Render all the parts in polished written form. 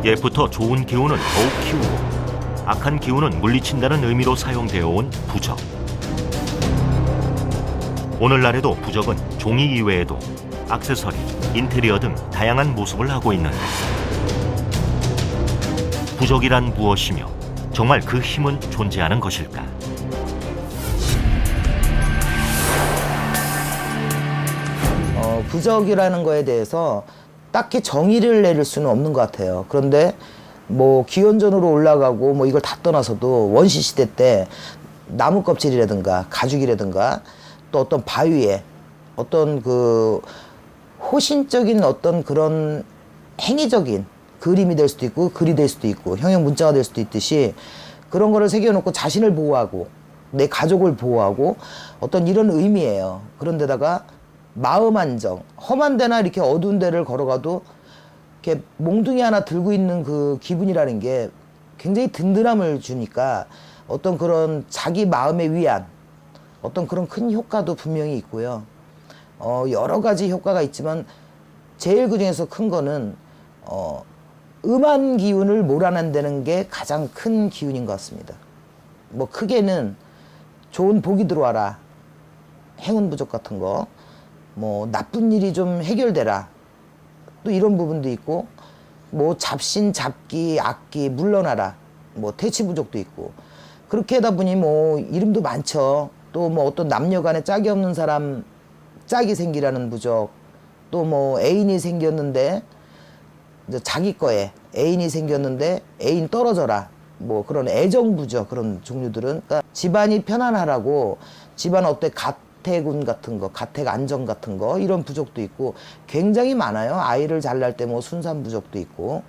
옛부터 좋은 기운은 더욱 키우고 악한 기운은 물리친다는 의미로 사용되어 온 부적. 오늘날에도 부적은 종이 이외에도 액세서리, 인테리어 등 다양한 모습을 하고 있는데 부적이란 무엇이며 정말 그 힘은 존재하는 것일까? 부적이라는 거에 대해서 딱히 정의를 내릴 수는 없는 것 같아요. 그런데 뭐 기원전으로 올라가고 뭐 이걸 다 떠나서도 원시 시대 때 나무 껍질이라든가 가죽이라든가 또 어떤 바위에 어떤 그 호신적인 어떤 그런 행위적인 그림이 될 수도 있고 글이 될 수도 있고 형용 문자가 될 수도 있듯이 그런 거를 새겨놓고 자신을 보호하고 내 가족을 보호하고 어떤 이런 의미예요. 그런데다가 마음 안정, 험한 데나 이렇게 어두운 데를 걸어가도 이렇게 몽둥이 하나 들고 있는 그 기분이라는 게 굉장히 든든함을 주니까 어떤 그런 자기 마음의 위안, 어떤 그런 큰 효과도 분명히 있고요. 여러 가지 효과가 있지만 제일 그 중에서 큰 거는 음한 기운을 몰아낸다는 게 가장 큰 기운인 것 같습니다. 뭐 크게는 좋은 복이 들어와라, 행운 부적 같은 거, 뭐 나쁜 일이 좀 해결되라, 또 이런 부분도 있고, 뭐 잡신, 잡기, 악기 물러나라, 뭐 퇴치 부적도 있고, 그렇게 하다 보니 뭐 이름도 많죠. 또 뭐 어떤 남녀간에 짝이 없는 사람 짝이 생기라는 부적, 또 뭐 애인이 생겼는데 이제 자기 거에 애인이 생겼는데 애인 떨어져라, 뭐 그런 애정 부적, 그런 종류들은 그러니까 집안이 편안하라고 집안 어때 가택운 같은 거, 가택 안정 같은 거, 이런 부적도 있고 굉장히 많아요. 아이를 잘 낳을 때 뭐 순산 부적도 있고,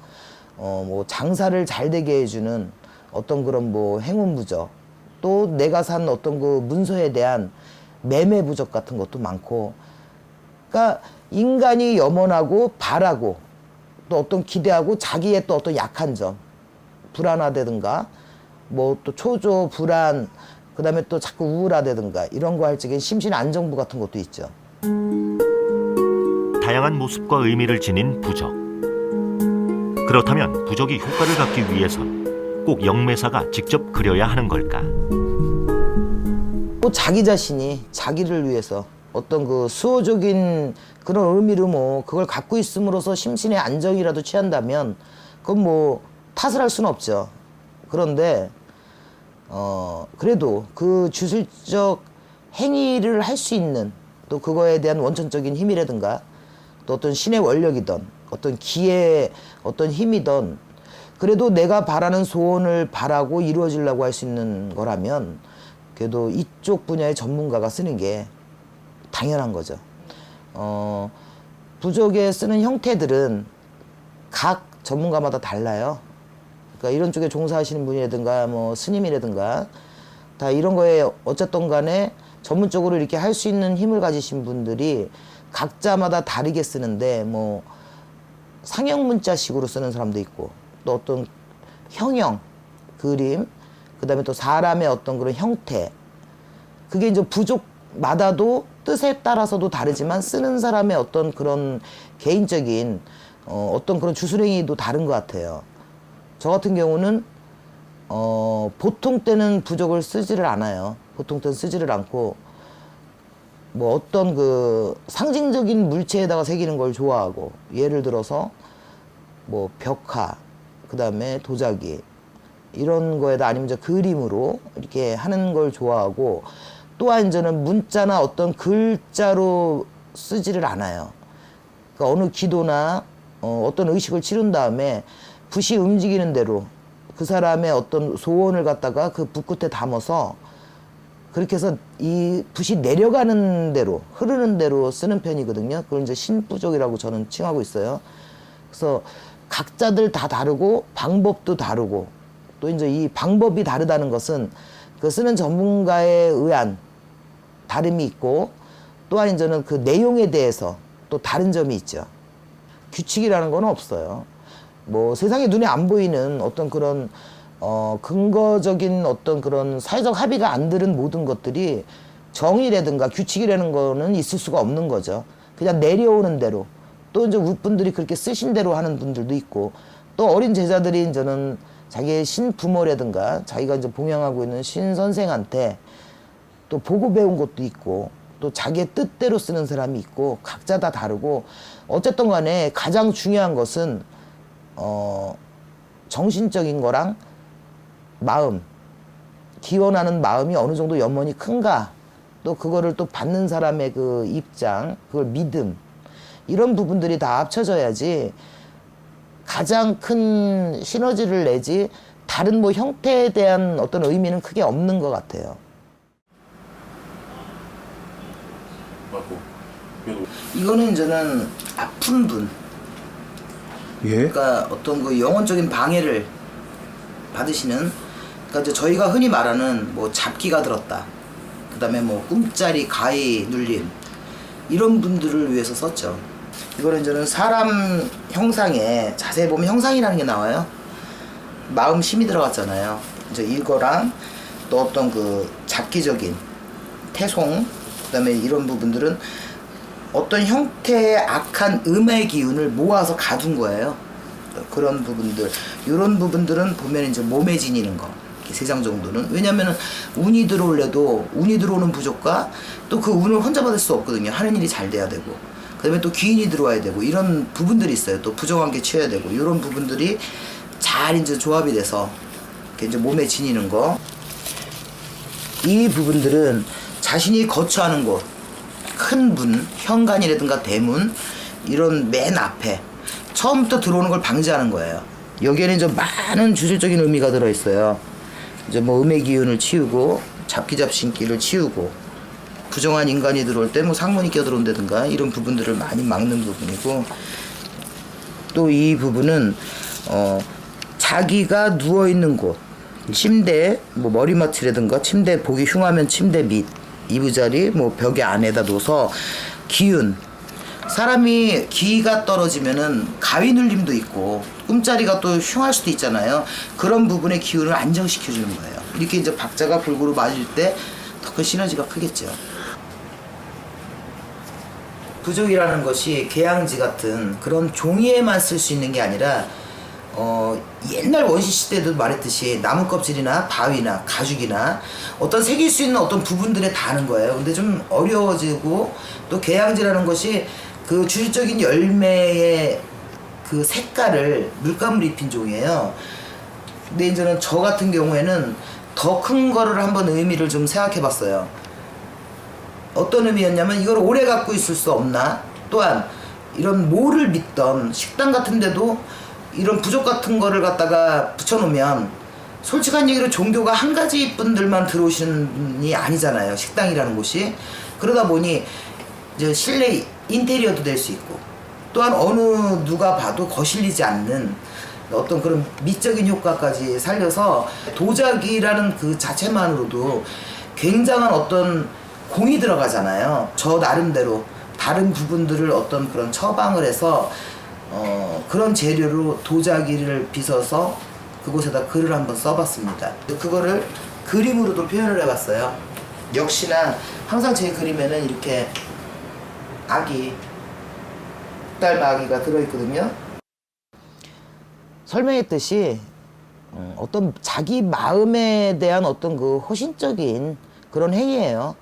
뭐 장사를 잘 되게 해주는 어떤 그런 뭐 행운 부적, 또 내가 산 어떤 그 문서에 대한 매매 부적 같은 것도 많고, 그러니까 인간이 염원하고 바라고 또 어떤 기대하고 자기의 또 어떤 약한 점, 불안하다든가 뭐 또 초조 불안, 그 다음에 또 자꾸 우울하다든가 이런 거 할 적엔 심신 안정부 같은 것도 있죠. 다양한 모습과 의미를 지닌 부적. 그렇다면 부적이 효과를 갖기 위해선 꼭 영매사가 직접 그려야 하는 걸까? 또 자기 자신이 자기를 위해서 어떤 그 수호적인 그런 의미로 뭐 그걸 갖고 있음으로써 심신의 안정이라도 취한다면 그건 뭐 탓을 할 수는 없죠. 그런데 그래도 그 주술적 행위를 할 수 있는 또 그거에 대한 원천적인 힘이라든가 또 어떤 신의 원력이든 어떤 기의 어떤 힘이든 그래도 내가 바라는 소원을 바라고 이루어지려고 할 수 있는 거라면 그래도 이쪽 분야의 전문가가 쓰는 게 당연한 거죠. 부적에 쓰는 형태들은 각 전문가마다 달라요. 그러니까 이런 쪽에 종사하시는 분이라든가 뭐 스님이라든가 다 이런 거에 어쨌든 간에 전문적으로 이렇게 할 수 있는 힘을 가지신 분들이 각자마다 다르게 쓰는데 뭐 상형 문자식으로 쓰는 사람도 있고 또 어떤 형형, 그림, 그 다음에 또 사람의 어떤 그런 형태, 그게 이제 부족마다도 뜻에 따라서도 다르지만 쓰는 사람의 어떤 그런 개인적인 어떤 그런 주술행위도 다른 것 같아요. 저 같은 경우는 보통 때는 부적을 쓰지를 않아요. 보통 때는 쓰지를 않고 뭐 어떤 그 상징적인 물체에다가 새기는 걸 좋아하고, 예를 들어서 뭐 벽화, 그 다음에 도자기 이런 거에다 아니면 이제 그림으로 이렇게 하는 걸 좋아하고, 또한 저는 문자나 어떤 글자로 쓰지를 않아요. 그러니까 어느 기도나 어떤 의식을 치른 다음에 붓이 움직이는 대로 그 사람의 어떤 소원을 갖다가 그 붓 끝에 담아서 그렇게 해서 이 붓이 내려가는 대로, 흐르는 대로 쓰는 편이거든요. 그걸 이제 신부적이라고 저는 칭하고 있어요. 그래서 각자들 다 다르고 방법도 다르고, 또 이제 이 방법이 다르다는 것은 그 쓰는 전문가에 의한 다름이 있고, 또한 이제는 그 내용에 대해서 또 다른 점이 있죠. 규칙이라는 건 없어요. 뭐 세상에 눈에 안 보이는 어떤 그런 근거적인 어떤 그런 사회적 합의가 안 들은 모든 것들이 정의라든가 규칙이라는 거는 있을 수가 없는 거죠. 그냥 내려오는 대로, 또 이제 분들이 그렇게 쓰신 대로 하는 분들도 있고, 또 어린 제자들이 이제는 자기의 신부모라든가 자기가 이제 봉양하고 있는 신 선생한테 또 보고 배운 것도 있고 또 자기의 뜻대로 쓰는 사람이 있고 각자 다 다르고 어쨌든 간에 가장 중요한 것은 정신적인 거랑 마음, 기원하는 마음이 어느 정도 연원이 큰가, 또 그거를 또 받는 사람의 그 입장, 그걸 믿음, 이런 부분들이 다 합쳐져야지 가장 큰 시너지를 내지 다른 뭐 형태에 대한 어떤 의미는 크게 없는 것 같아요. 맞고. 이거는 이제는 아픈 분, 예? 그러니까 어떤 그 영혼적인 방해를 받으시는, 그러니까 이제 저희가 흔히 말하는 뭐 잡기가 들었다, 그다음에 뭐 꿈자리 가위 눌림, 이런 분들을 위해서 썼죠. 이거는 이제는 사람 형상에 자세히 보면 형상이라는 게 나와요. 마음 심이 들어갔잖아요. 이제 이거랑 또 어떤 그 잡기적인 태송, 그다음에 이런 부분들은 어떤 형태의 악한 음의 기운을 모아서 가둔 거예요. 그런 부분들, 이런 부분들은 보면 이제 몸에 지니는 거, 세 장 정도는. 왜냐면은 운이 들어올래도 운이 들어오는 부족과 또 그 운을 혼자 받을 수 없거든요. 하는 일이 잘 돼야 되고, 그다음에 또 귀인이 들어와야 되고, 이런 부분들이 있어요. 또 부정한 게 치워야 되고, 이런 부분들이 잘 이제 조합이 돼서 이렇게 이제 몸에 지니는 거. 이 부분들은 자신이 거처하는 곳, 큰 문, 현관이라든가 대문, 이런 맨 앞에 처음부터 들어오는 걸 방지하는 거예요. 여기에는 좀 많은 주술적인 의미가 들어있어요. 이제 뭐 음의 기운을 치우고, 잡기잡신기를 치우고, 부정한 인간이 들어올 때 뭐 상문이 껴들어온다든가 이런 부분들을 많이 막는 부분이고, 또 이 부분은 자기가 누워있는 곳, 침대, 뭐 머리맡이라든가 침대 보기 흉하면 침대 밑, 이부자리, 뭐 벽에 안에다 둬서 기운, 사람이 기가 떨어지면은 가위 눌림도 있고 꿈자리가 또 흉할 수도 있잖아요. 그런 부분의 기운을 안정시켜 주는 거예요. 이렇게 이제 박자가 골고루 맞을 때 더 큰 시너지가 크겠죠. 부족이라는 것이 계양지 같은 그런 종이에만 쓸 수 있는 게 아니라 옛날 원시 시대도 말했듯이 나무 껍질이나 바위나 가죽이나 어떤 새길 수 있는 어떤 부분들에 닿는 거예요. 근데 좀 어려워지고, 또 계양지라는 것이 그 주술적인 열매의 그 색깔을 물감을 입힌 종이에요. 근데 이제는 저 같은 경우에는 더 큰 거를 한번 의미를 좀 생각해 봤어요. 어떤 의미였냐면, 이걸 오래 갖고 있을 수 없나? 또한 이런 뭐를 믿던 식당 같은 데도 이런 부족 같은 거를 갖다가 붙여놓으면, 솔직한 얘기로 종교가 한 가지 분들만 들어오시는 분이 아니잖아요, 식당이라는 곳이. 그러다 보니 이제 실내 인테리어도 될 수 있고, 또한 어느 누가 봐도 거슬리지 않는 어떤 그런 미적인 효과까지 살려서, 도자기라는 그 자체만으로도 굉장한 어떤 공이 들어가잖아요. 저 나름대로 다른 부분들을 어떤 그런 처방을 해서 그런 재료로 도자기를 빚어서 그곳에다 글을 한번 써봤습니다. 그거를 그림으로도 표현을 해봤어요. 역시나 항상 제 그림에는 이렇게 아기, 딸 아기가 들어있거든요. 설명했듯이 어떤 자기 마음에 대한 어떤 그 헌신적인 그런 행위예요.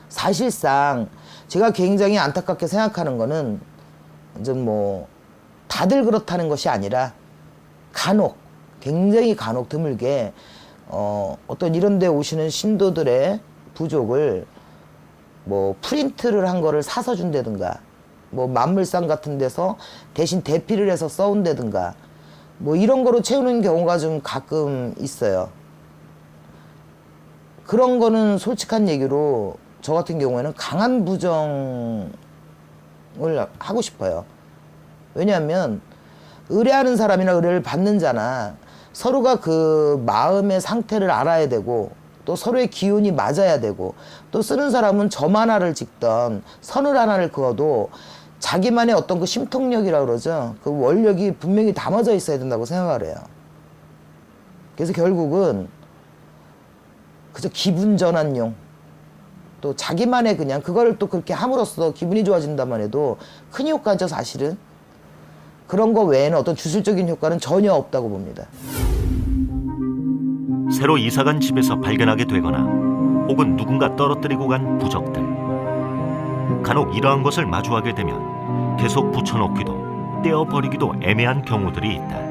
사실상 제가 굉장히 안타깝게 생각하는 거는, 이제 뭐 다들 그렇다는 것이 아니라 간혹, 굉장히 간혹 드물게 어떤 이런 데 오시는 신도들의 부족을 뭐 프린트를 한 거를 사서 준다든가, 뭐 만물상 같은 데서 대신 대피를 해서 써온다든가, 뭐 이런 거로 채우는 경우가 좀 가끔 있어요. 그런 거는 솔직한 얘기로 저 같은 경우에는 강한 부정을 하고 싶어요. 왜냐하면 의뢰하는 사람이나 의뢰를 받는 자나 서로가 그 마음의 상태를 알아야 되고, 또 서로의 기운이 맞아야 되고, 또 쓰는 사람은 점 하나를 찍던 선을 하나를 그어도 자기만의 어떤 그 심통력이라고 그러죠. 그 원력이 분명히 담아져 있어야 된다고 생각을 해요. 그래서 결국은 그저 기분 전환용, 또 자기만의 그냥 그거를 또 그렇게 함으로써 기분이 좋아진다만 해도 큰 효과죠, 사실은. 그런 거 외에는 어떤 주술적인 효과는 전혀 없다고 봅니다. 새로 이사간 집에서 발견하게 되거나 혹은 누군가 떨어뜨리고 간 부적들. 간혹 이러한 것을 마주하게 되면 계속 붙여놓기도 떼어버리기도 애매한 경우들이 있다.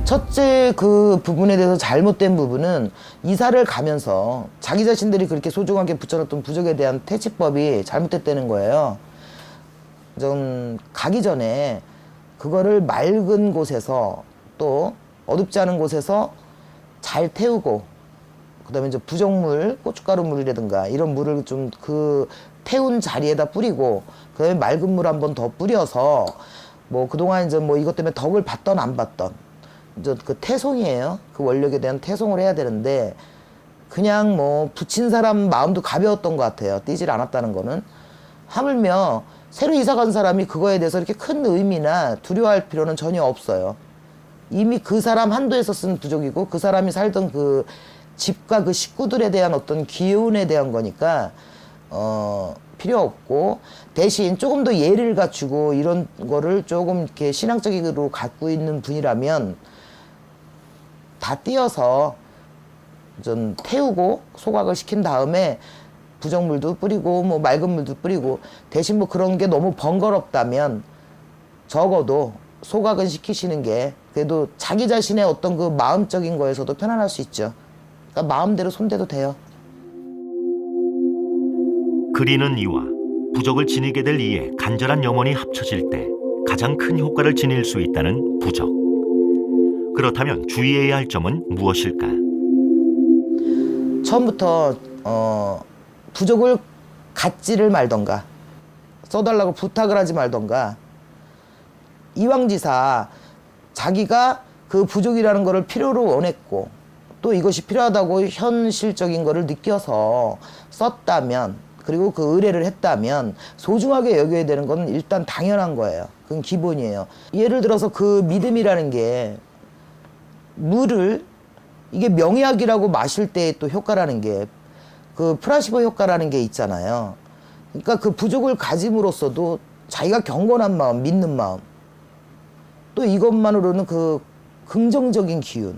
첫째 그 부분에 대해서 잘못된 부분은 이사를 가면서 자기 자신들이 그렇게 소중하게 붙여놨던 부적에 대한 퇴치법이 잘못됐다는 거예요. 좀 가기 전에 그거를 맑은 곳에서 또 어둡지 않은 곳에서 잘 태우고, 그다음에 이제 부적물, 고춧가루 물이라든가 이런 물을 좀 그 태운 자리에다 뿌리고, 그다음에 맑은 물 한 번 더 뿌려서 뭐 그동안 이제 뭐 이것 때문에 덕을 받던 안 받던 이제 그 태송이에요. 그 원력에 대한 태송을 해야 되는데 그냥 뭐 붙인 사람 마음도 가벼웠던 것 같아요. 띄질 않았다는 거는. 하물며 새로 이사 간 사람이 그거에 대해서 이렇게 큰 의미나 두려워할 필요는 전혀 없어요. 이미 그 사람 한도에서 쓴 부적이고 그 사람이 살던 그 집과 그 식구들에 대한 어떤 기운에 대한 거니까 필요 없고, 대신 조금 더 예를 갖추고 이런 거를 조금 이렇게 신앙적으로 갖고 있는 분이라면 다 띄어서 좀 태우고 소각을 시킨 다음에 부적물도 뿌리고 뭐 맑은 물도 뿌리고, 대신 뭐 그런 게 너무 번거롭다면 적어도 소각은 시키시는 게 그래도 자기 자신의 어떤 그 마음적인 거에서도 편안할 수 있죠. 그러니까 마음대로 손대도 돼요. 그리는 이와 부적을 지니게 될 이에 간절한 염원이 합쳐질 때 가장 큰 효과를 지닐 수 있다는 부적. 그렇다면 주의해야 할 점은 무엇일까? 처음부터 부적을 갖지를 말던가 써달라고 부탁을 하지 말던가, 이왕지사 자기가 그 부족이라는 거를 필요로 원했고 또 이것이 필요하다고 현실적인 거를 느껴서 썼다면, 그리고 그 의뢰를 했다면 소중하게 여겨야 되는 건 일단 당연한 거예요. 그건 기본이에요. 예를 들어서 그 믿음이라는 게 물을, 이게 명약이라고 마실 때의 또 효과라는 게 그 플라시보 효과라는 게 있잖아요. 그러니까 그 부족을 가짐으로써도 자기가 경건한 마음, 믿는 마음, 또 이것만으로는 그 긍정적인 기운,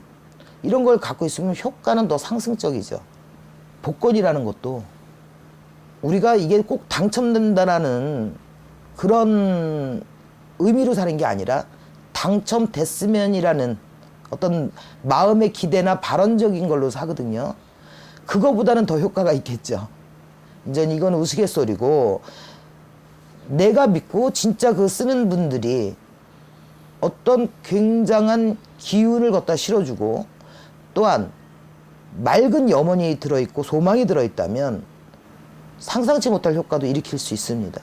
이런 걸 갖고 있으면 효과는 더 상승적이죠. 복권이라는 것도 우리가 이게 꼭 당첨된다라는 그런 의미로 사는 게 아니라 당첨됐으면이라는 어떤 마음의 기대나 발언적인 걸로 사거든요. 그거보다는 더 효과가 있겠죠. 이제 이건 우스갯소리고, 내가 믿고 진짜 그 쓰는 분들이 어떤 굉장한 기운을 갖다 실어주고 또한 맑은 염원이 들어있고 소망이 들어있다면 상상치 못할 효과도 일으킬 수 있습니다.